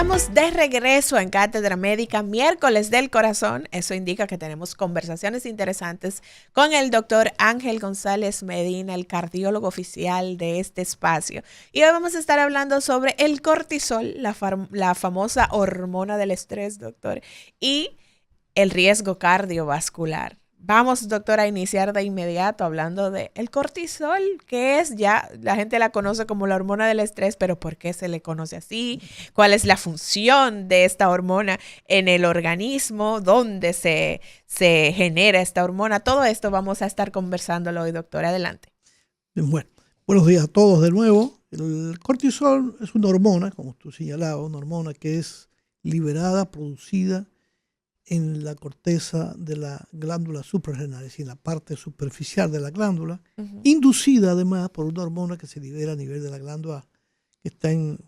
Estamos de regreso en Cátedra Médica, miércoles del corazón. Eso indica que tenemos conversaciones interesantes con el doctor Ángel González Medina, el cardiólogo oficial de este espacio. Y hoy vamos a estar hablando sobre el cortisol, la famosa hormona del estrés, doctor, y el riesgo cardiovascular. Vamos, doctor, a iniciar de inmediato hablando de el cortisol, que es ya, la gente la conoce como la hormona del estrés, pero ¿por qué se le conoce así? ¿Cuál es la función de esta hormona en el organismo? ¿Dónde se genera esta hormona? Todo esto vamos a estar conversándolo hoy, doctor. Adelante. Bueno, buenos días a todos de nuevo. El cortisol es una hormona, como tú señalabas, una hormona que es liberada, producida en la corteza de la glándula suprarrenal, es decir, en la parte superficial de la glándula, inducida además por una hormona que se libera a nivel de la glándula que está en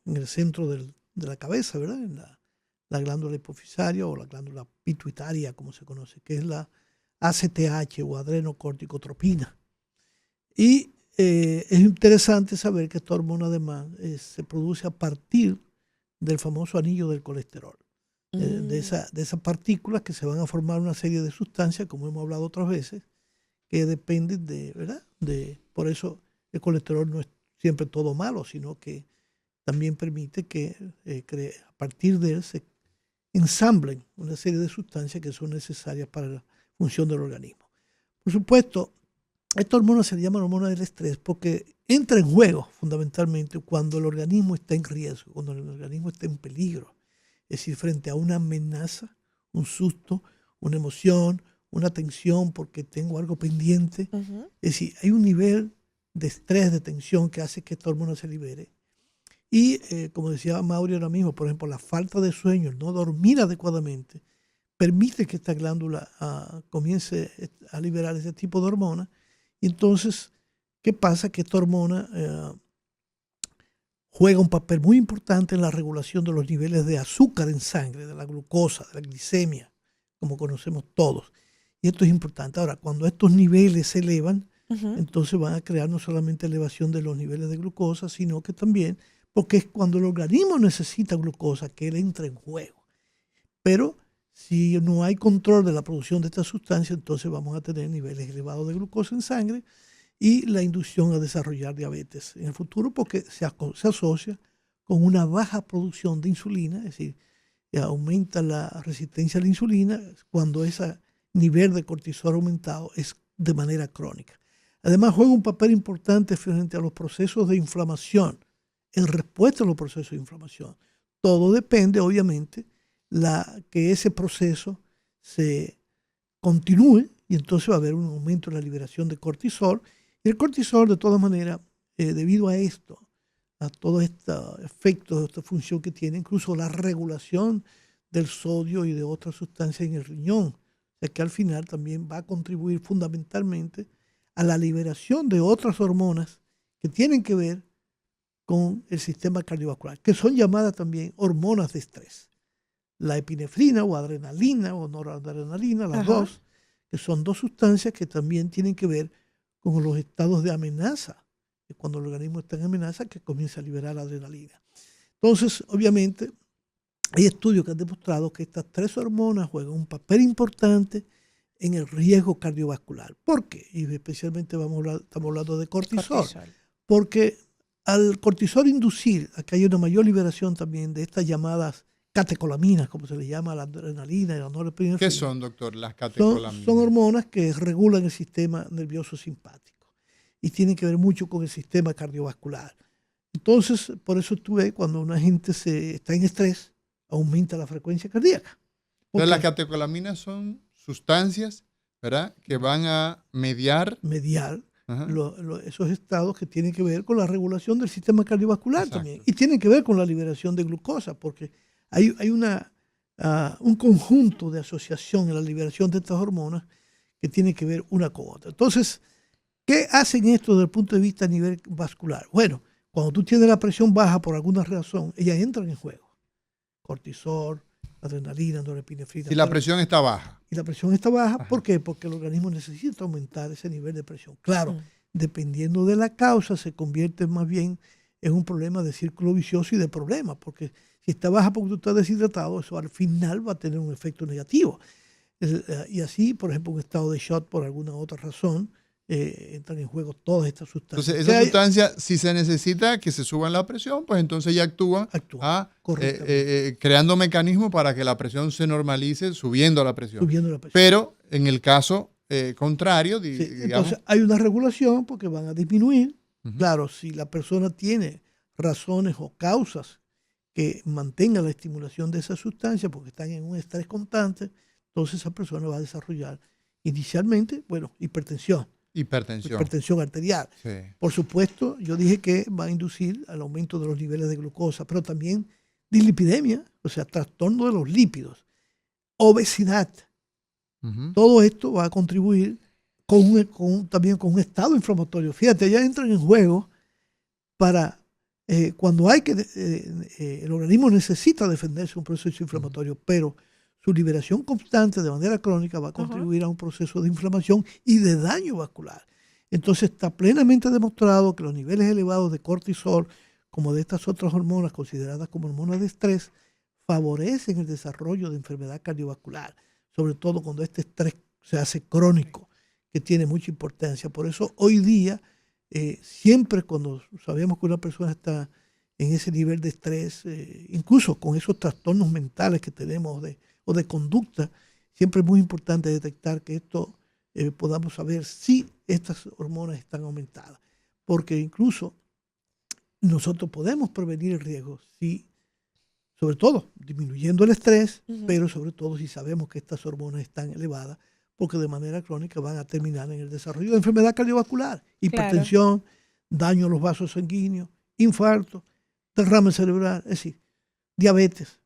el centro de la cabeza, ¿verdad? En la glándula hipofisaria o la glándula pituitaria, como se conoce, que es la ACTH o adrenocorticotropina. Y es interesante saber que esta hormona además se produce a partir del famoso anillo del colesterol. De esas partículas que se van a formar una serie de sustancias, como hemos hablado otras veces, que dependen de, ¿verdad? Por eso el colesterol no es siempre todo malo, sino que también permite que a partir de él se ensamblen una serie de sustancias que son necesarias para la función del organismo. Por supuesto, esta hormona se le llama hormona del estrés porque entra en juego fundamentalmente cuando el organismo está en riesgo, cuando el organismo está en peligro. Es decir, frente a una amenaza, un susto, una emoción, una tensión porque tengo algo pendiente. Es decir, hay un nivel de estrés, de tensión que hace que esta hormona se libere. Y como decía Mauri ahora mismo, por ejemplo, la falta de sueño, el no dormir adecuadamente, permite que esta glándula comience a liberar ese tipo de hormonas. Y entonces, ¿qué pasa? Que esta hormona juega un papel muy importante en la regulación de los niveles de azúcar en sangre, de la glucosa, de la glicemia, como conocemos todos. Y esto es importante. Ahora, cuando estos niveles se elevan, entonces van a crear no solamente elevación de los niveles de glucosa, sino que también, porque es cuando el organismo necesita glucosa que él entra en juego. Pero si no hay control de la producción de esta sustancia, entonces vamos a tener niveles elevados de glucosa en sangre y la inducción a desarrollar diabetes en el futuro porque se asocia con una baja producción de insulina, es decir, aumenta la resistencia a la insulina cuando ese nivel de cortisol aumentado es de manera crónica. Además juega un papel importante frente a los procesos de inflamación, en respuesta a los procesos de inflamación. Todo depende, obviamente, que ese proceso se continúe y entonces va a haber un aumento en la liberación de cortisol. Y el cortisol, de todas maneras, debido a esto, a todo este efecto, esta función que tiene, incluso la regulación del sodio y de otras sustancias en el riñón, o sea que al final también va a contribuir fundamentalmente a la liberación de otras hormonas que tienen que ver con el sistema cardiovascular, que son llamadas también hormonas de estrés. La epinefrina o adrenalina o noradrenalina, las dos, que son dos sustancias que también tienen que ver con los estados de amenaza, cuando el organismo está en amenaza, que comienza a liberar adrenalina. Entonces, obviamente, hay estudios que han demostrado que estas tres hormonas juegan un papel importante en el riesgo cardiovascular. ¿Por qué? Y especialmente estamos hablando de cortisol. Porque al cortisol inducir a que haya una mayor liberación también de estas llamadas catecolaminas, como se le llama a la adrenalina y la norepinefrina. ¿Qué son, doctor, las catecolaminas? Son hormonas que regulan el sistema nervioso simpático y tienen que ver mucho con el sistema cardiovascular. Entonces, por eso tú ves, cuando una gente está en estrés, aumenta la frecuencia cardíaca. Entonces, las catecolaminas son sustancias, ¿verdad?, que van a mediar esos estados que tienen que ver con la regulación del sistema cardiovascular. Exacto. También. Y tienen que ver con la liberación de glucosa, porque hay un conjunto de asociación en la liberación de estas hormonas que tiene que ver una con otra. Entonces, ¿qué hacen esto desde el punto de vista a nivel vascular? Bueno, cuando tú tienes la presión baja por alguna razón, ellas entran en juego. Cortisol, adrenalina, norepinefrina. Si la presión está baja. Y la presión está baja, ¿por qué? Porque el organismo necesita aumentar ese nivel de presión. Claro, dependiendo de la causa, se convierte más bien en un problema de círculo vicioso y de problemas, porque Si está baja porque tú estás deshidratado, eso al final va a tener un efecto negativo. Y así, por ejemplo, un estado de shock por alguna otra razón, entran en juego todas estas sustancias. Entonces, esa sustancia, si se necesita que se suba la presión, pues entonces ya actúa creando mecanismos para que la presión se normalice subiendo la presión. Pero en el caso contrario, digamos, entonces hay una regulación porque van a disminuir. Claro, si la persona tiene razones o causas que mantengan la estimulación de esa sustancia porque están en un estrés constante, entonces esa persona va a desarrollar inicialmente, hipertensión arterial. Sí. Por supuesto, yo dije que va a inducir al aumento de los niveles de glucosa, pero también dislipidemia, o sea, trastorno de los lípidos, obesidad. Todo esto va a contribuir también con un estado inflamatorio. Fíjate, ya entran en juego para cuando hay que el organismo necesita defenderse de un proceso inflamatorio, pero su liberación constante de manera crónica va a contribuir a un proceso de inflamación y de daño vascular. Entonces está plenamente demostrado que los niveles elevados de cortisol, como de estas otras hormonas consideradas como hormonas de estrés, favorecen el desarrollo de enfermedad cardiovascular, sobre todo cuando este estrés se hace crónico, que tiene mucha importancia. Por eso hoy día, siempre cuando sabemos que una persona está en ese nivel de estrés, incluso con esos trastornos mentales que tenemos o de conducta, siempre es muy importante detectar que esto podamos saber si estas hormonas están aumentadas. Porque incluso nosotros podemos prevenir el riesgo, sobre todo disminuyendo el estrés, pero sobre todo si sabemos que estas hormonas están elevadas, porque de manera crónica van a terminar en el desarrollo de enfermedad cardiovascular, hipertensión, daño a los vasos sanguíneos, infarto, derrame cerebral, es decir, diabetes.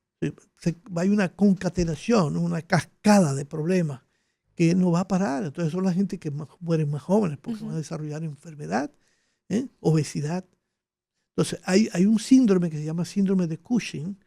Hay una concatenación, una cascada de problemas que no va a parar. Entonces son la gente que mueren más jóvenes porque van a desarrollar enfermedad, obesidad. Entonces hay un síndrome que se llama síndrome de Cushing,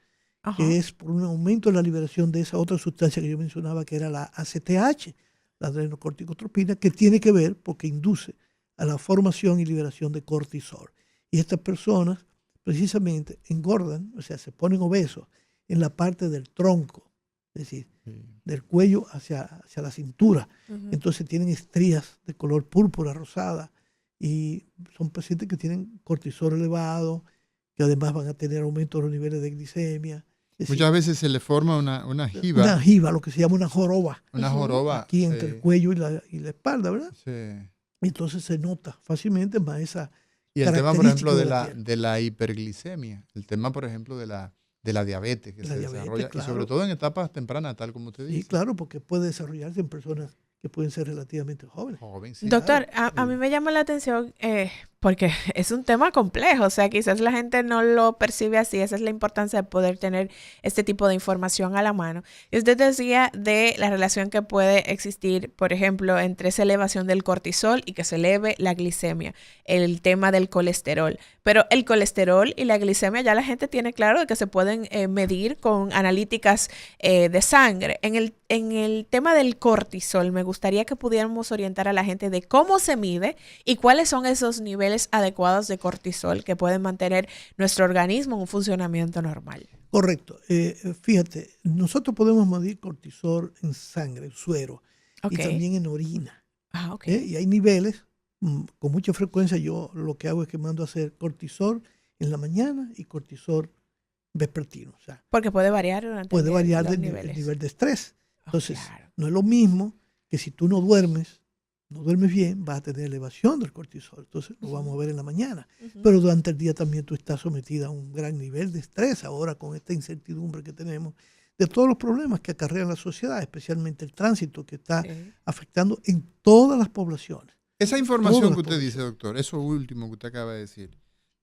que es por un aumento en la liberación de esa otra sustancia que yo mencionaba, que era la ACTH, la adrenocorticotropina, que tiene que ver porque induce a la formación y liberación de cortisol. Y estas personas precisamente engordan, o sea, se ponen obesos en la parte del tronco, es decir, del cuello hacia la cintura. Entonces tienen estrías de color púrpura, rosada, y son pacientes que tienen cortisol elevado, que además van a tener aumento de los niveles de glicemia. Muchas veces se le forma una jiba. Una jiba, lo que se llama una joroba. Una joroba. Aquí entre el cuello y la espalda, ¿verdad? Sí. Entonces se nota fácilmente más esa y el tema, por ejemplo, de la hiperglicemia, el tema, por ejemplo, de la diabetes que se desarrolla, claro. Y sobre todo en etapas tempranas, tal como usted dice. Sí, claro, porque puede desarrollarse en personas que pueden ser relativamente jóvenes. Sí, Doctor, claro. a mí me llama la atención porque es un tema complejo, o sea, quizás la gente no lo percibe así, esa es la importancia de poder tener este tipo de información a la mano. Y usted decía de la relación que puede existir, por ejemplo, entre esa elevación del cortisol y que se eleve la glicemia, el tema del colesterol. Pero el colesterol y la glicemia ya la gente tiene claro de que se pueden medir con analíticas de sangre. En el tema del cortisol, me gustaría que pudiéramos orientar a la gente de cómo se mide y cuáles son esos niveles adecuados de cortisol que pueden mantener nuestro organismo en un funcionamiento normal. Correcto. Fíjate, nosotros podemos medir cortisol en sangre, en suero, y también en orina. Y hay niveles, con mucha frecuencia yo lo que hago es que mando a hacer cortisol en la mañana y cortisol vespertino. O sea, porque puede variar durante puede variar el nivel de estrés. Entonces, no es lo mismo que si tú no duermes bien, vas a tener elevación del cortisol. Entonces lo vamos a ver en la mañana. Pero durante el día también tú estás sometida a un gran nivel de estrés ahora con esta incertidumbre que tenemos de todos los problemas que acarrea la sociedad, especialmente el tránsito que está afectando en todas las poblaciones. Esa información que usted dice, doctor, eso último que usted acaba de decir,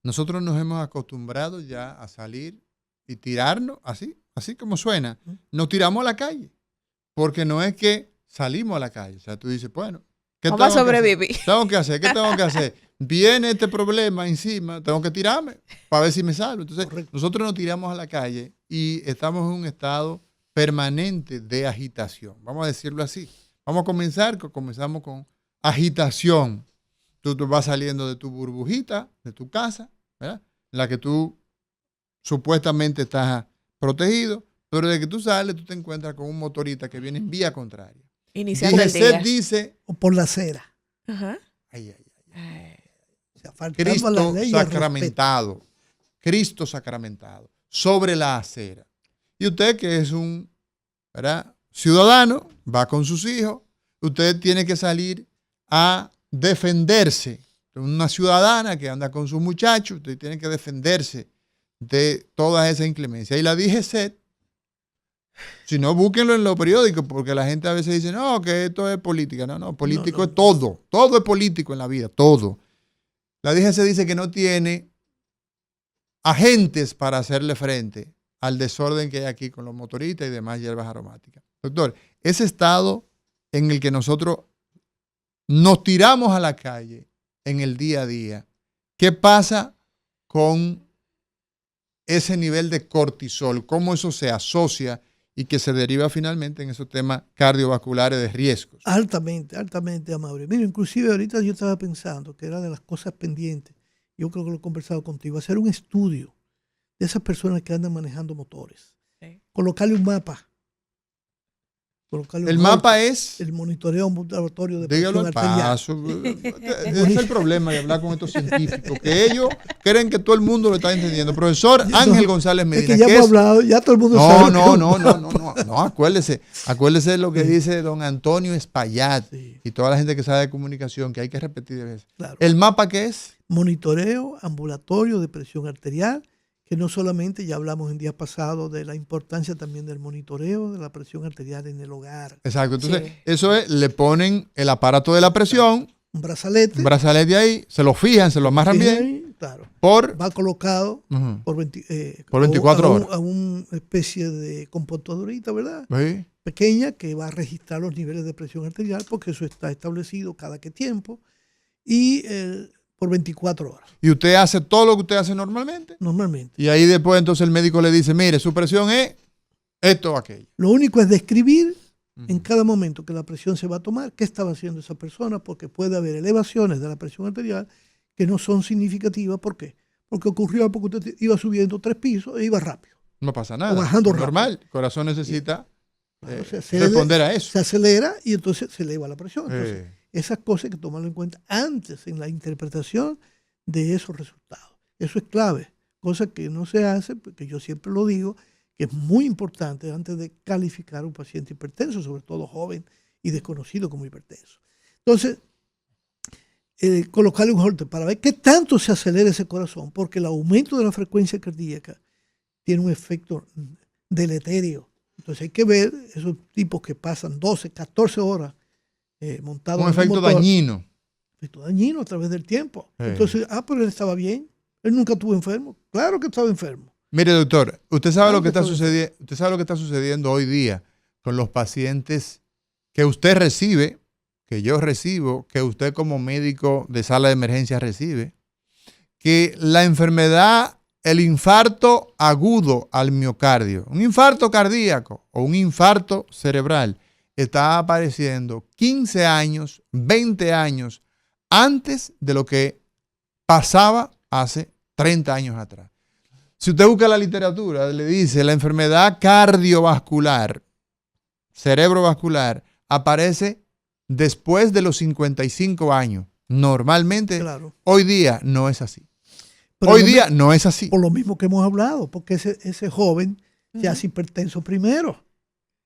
nosotros nos hemos acostumbrado ya a salir y tirarnos, así como suena, nos tiramos a la calle. Porque no es que salimos a la calle. O sea, tú dices, bueno, ¿qué vamos a sobrevivir? ¿Qué tengo que hacer? Viene este problema encima, tengo que tirarme para ver si me salvo. Entonces, nosotros nos tiramos a la calle y estamos en un estado permanente de agitación. Vamos a decirlo así. Comenzamos con agitación. Tú vas saliendo de tu burbujita, de tu casa, ¿verdad? En la que tú supuestamente estás protegido, pero de que tú sales, tú te encuentras con un motorista que viene en vía contraria. Iniciando el DGCET día. dice, O por la acera. Ajá. ay, ay, Ay. O sea, faltando a la Cristo ley y al sacramentado, Cristo sacramentado, sobre la acera. Y usted que es un, ¿verdad?, ciudadano, va con sus hijos, usted tiene que salir a defenderse. Una ciudadana que anda con sus muchachos, usted tiene que defenderse de toda esa inclemencia. Y la DGCET, si no, búsquenlo en los periódicos, porque la gente a veces dice, no, que esto es política. No, político es todo. Todo es político en la vida, todo. La DGCET dice que no tiene agentes para hacerle frente al desorden que hay aquí con los motoristas y demás hierbas aromáticas. Doctor, ese estado en el que nosotros nos tiramos a la calle en el día a día, ¿qué pasa con ese nivel de cortisol? ¿Cómo eso se asocia y que se deriva finalmente en esos temas cardiovasculares de riesgos? Altamente, altamente amable. Mira, inclusive ahorita yo estaba pensando que era de las cosas pendientes, yo creo que lo he conversado contigo, hacer un estudio de esas personas que andan manejando motores. Sí. Colocarle un mapa. El mapa es... el monitoreo ambulatorio de Dígalo presión al arterial. paso. Ese es el problema de hablar con estos científicos, que ellos creen que todo el mundo lo está entendiendo. Profesor Ángel González Medina. Es que ya hemos hablado, ya todo el mundo sabe. No, acuérdese de lo que dice don Antonio Espaillat y toda la gente que sabe de comunicación, que hay que repetir de veces. Claro. ¿El mapa qué es? Monitoreo ambulatorio de presión arterial, que no solamente, ya hablamos en días pasados de la importancia también del monitoreo de la presión arterial en el hogar. Exacto, entonces eso es, le ponen el aparato de la presión, un brazalete ahí, se lo fijan, se lo amarran bien, ahí, claro, va colocado por 24 horas. A una especie de computadorita, ¿verdad? Sí. Pequeña, que va a registrar los niveles de presión arterial, porque eso está establecido cada qué tiempo, y por 24 horas. ¿Y usted hace todo lo que usted hace normalmente? Normalmente. Y ahí después entonces el médico le dice, mire, su presión es esto o aquello. Lo único es describir en cada momento que la presión se va a tomar, qué estaba haciendo esa persona, porque puede haber elevaciones de la presión arterial que no son significativas. ¿Por qué? Porque ocurrió porque usted iba subiendo 3 pisos e iba rápido. No pasa nada. O bajando rápido. Normal. El corazón necesita Se responder a eso. Se acelera y entonces se eleva la presión. Entonces, esas cosas hay que tomarlo en cuenta antes en la interpretación de esos resultados. Eso es clave, cosa que no se hace, porque yo siempre lo digo, que es muy importante antes de calificar a un paciente hipertenso, sobre todo joven y desconocido como hipertenso. Entonces, colocarle un holter para ver qué tanto se acelera ese corazón, porque el aumento de la frecuencia cardíaca tiene un efecto deleterio. Entonces hay que ver esos tipos que pasan 12, 14 horas montados en un efecto motor. dañino. Efecto dañino a través del tiempo. Sí. Entonces, pero él estaba bien. Él nunca estuvo enfermo. Claro que estaba enfermo. Mire, doctor, usted sabe lo que está sucediendo. Usted sabe lo que está sucediendo hoy día con los pacientes que usted recibe, que yo recibo, que usted como médico de sala de emergencia recibe, que la enfermedad, el infarto agudo al miocardio, un infarto cardíaco o un infarto cerebral, está apareciendo 15 años, 20 años antes de lo que pasaba hace 30 años atrás. Si usted busca la literatura, le dice la enfermedad cardiovascular, cerebrovascular, aparece después de los 55 años. Normalmente, Claro. Hoy día no es así. Pero Hoy día no es así. Por lo mismo que hemos hablado, porque ese joven se hace hipertenso primero.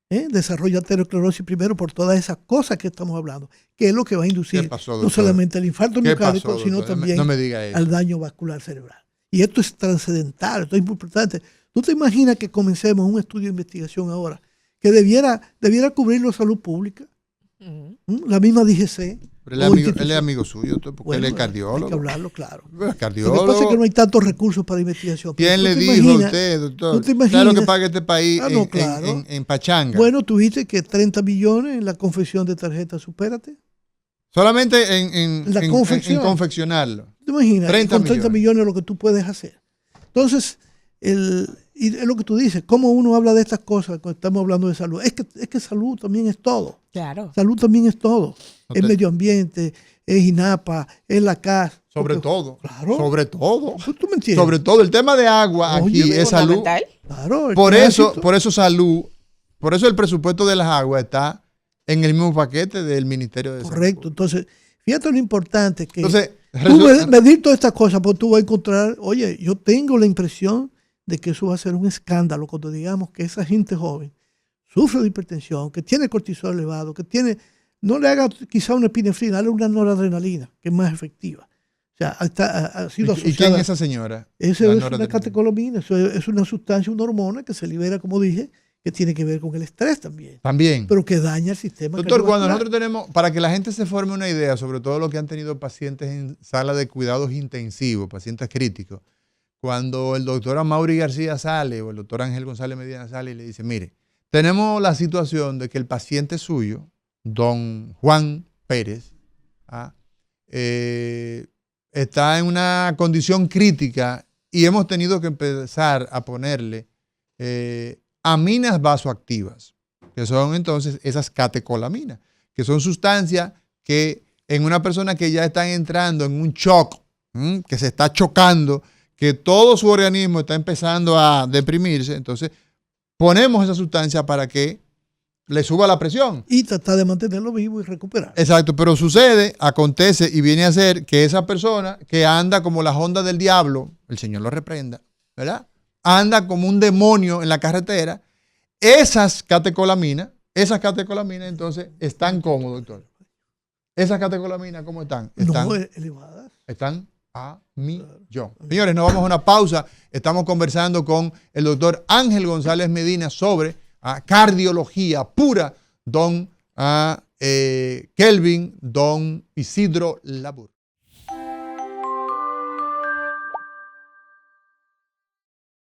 Desarrolla aterosclerosis primero por todas esas cosas que estamos hablando, que es lo que va a inducir no solamente el infarto miocárdico, sino también no me diga eso. al daño vascular cerebral. Y esto es trascendental, esto es muy importante. ¿Tú te imaginas que comencemos un estudio de investigación ahora que debiera cubrirlo salud pública? La misma DGC. Pero él es amigo suyo, porque él es cardiólogo. Hay que hablarlo, claro. Cardiólogo. Lo que pasa es que no hay tantos recursos para investigación. ¿Quién le dijo a usted, doctor? ¿Tú te imaginas? Claro que paga este país claro. en pachanga. Bueno, tú viste que 30 millones en la confección de tarjetas Supérate. Solamente en confeccionarlo. ¿Te imaginas? 30 con 30 millones lo que tú puedes hacer. Entonces, y es lo que tú dices, ¿cómo uno habla de estas cosas cuando estamos hablando de salud? Es que salud también es todo. Claro. Salud también es todo. Es medio ambiente, es INAPA, es la CAS. Sobre todo. Claro. Sobre todo. ¿Tú me entiendes? Sobre todo. El tema de agua aquí es salud. Claro, Por eso salud, por eso el presupuesto de las aguas está en el mismo paquete del Ministerio de Salud. Correcto. Entonces, fíjate lo importante que Entonces, tú medir todas estas cosas, pues tú vas a encontrar, oye, yo tengo la impresión de que eso va a ser un escándalo cuando digamos que esa gente joven sufre de hipertensión, que tiene cortisol elevado, que tiene, no le haga quizá una epinefrina, dale una noradrenalina, que es más efectiva. O sea, ha sido asociada. ¿Y quién es esa señora? Esa es una catecolamina, eso es una sustancia, una hormona que se libera, como dije, que tiene que ver con el estrés también. También. Pero que daña el sistema. Doctor, cuando nosotros tenemos, para que la gente se forme una idea, sobre todo lo que han tenido pacientes en sala de cuidados intensivos, pacientes críticos, cuando el doctor Amaury García sale o el doctor Ángel González Medina sale y le dice, mire, tenemos la situación de que el paciente suyo, don Juan Pérez, está en una condición crítica y hemos tenido que empezar a ponerle aminas vasoactivas, que son entonces esas catecolaminas, que son sustancias que en una persona que ya está entrando en un shock, que se está chocando, que todo su organismo está empezando a deprimirse, entonces ponemos esa sustancia para que le suba la presión. Y tratar de mantenerlo vivo y recuperar. Exacto, pero sucede, acontece y viene a ser que esa persona que anda como la Honda del diablo, el Señor lo reprenda, ¿verdad? Anda como un demonio en la carretera, esas catecolaminas entonces están cómo, doctor. Esas catecolaminas, ¿cómo están? Están no elevadas. Están a millón. Señores, nos vamos a una pausa. Estamos conversando con el doctor Ángel González Medina sobre cardiología pura, don Kelvin, don Isidro Labur.